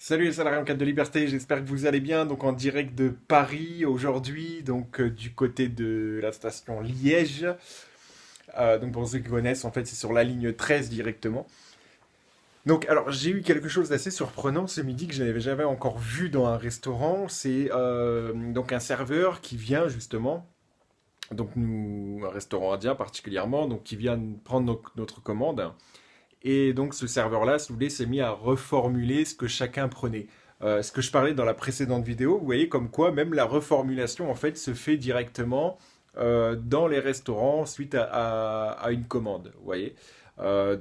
Salut les salariés en quête de liberté, j'espère que vous allez bien. Donc en direct de Paris aujourd'hui, du côté de la station Liège. Donc pour ceux qui connaissent, en fait c'est sur la ligne 13 directement. Donc alors j'ai eu quelque chose d'assez surprenant ce midi que je n'avais jamais encore vu dans un restaurant. C'est donc un serveur qui vient justement, un restaurant indien particulièrement, donc qui vient prendre notre commande. Et donc ce serveur-là, si vous voulez, s'est mis à reformuler ce que chacun prenait. Ce que je parlais dans la précédente vidéo, vous voyez comme quoi même la reformulation en fait se fait directement dans les restaurants suite à une commande. Vous voyez. Moi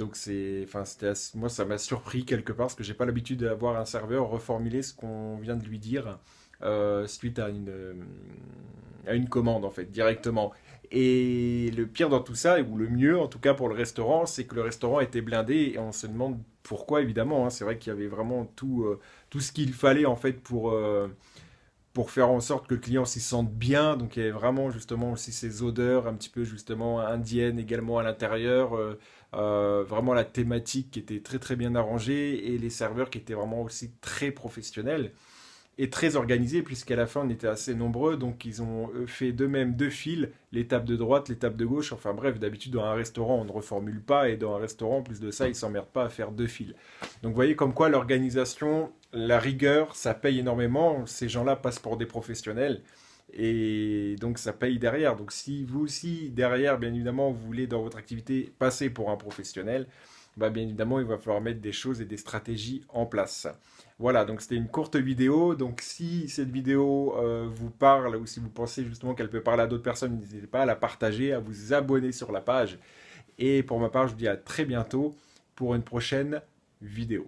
ça m'a surpris quelque part parce que j'ai pas l'habitude d'avoir un serveur reformuler ce qu'on vient de lui dire suite à une commande en fait directement. Et le pire dans tout ça, ou le mieux en tout cas pour le restaurant, c'est que le restaurant était blindé et on se demande pourquoi évidemment, hein. C'est vrai qu'il y avait vraiment tout ce qu'il fallait en fait pour faire en sorte que le client s'y sente bien. Donc il y avait vraiment justement aussi ces odeurs un petit peu justement indiennes également à l'intérieur. Vraiment la thématique qui était très très bien arrangée et les serveurs qui étaient vraiment aussi très professionnels et très organisé, puisqu'à la fin on était assez nombreux, donc ils ont fait d'eux-mêmes deux files, l'étape de droite, l'étape de gauche, enfin bref, d'habitude dans un restaurant on ne reformule pas, et dans un restaurant en plus de ça ils s'emmerdent pas à faire deux files. Donc vous voyez comme quoi l'organisation, la rigueur, ça paye énormément, ces gens-là passent pour des professionnels, et donc ça paye derrière. Donc si vous aussi derrière, bien évidemment, vous voulez dans votre activité passer pour un professionnel, bah, bien évidemment, il va falloir mettre des choses et des stratégies en place. Voilà, donc c'était une courte vidéo. Donc si cette vidéo vous parle ou si vous pensez justement qu'elle peut parler à d'autres personnes, n'hésitez pas à la partager, à vous abonner sur la page. Et pour ma part, je vous dis à très bientôt pour une prochaine vidéo.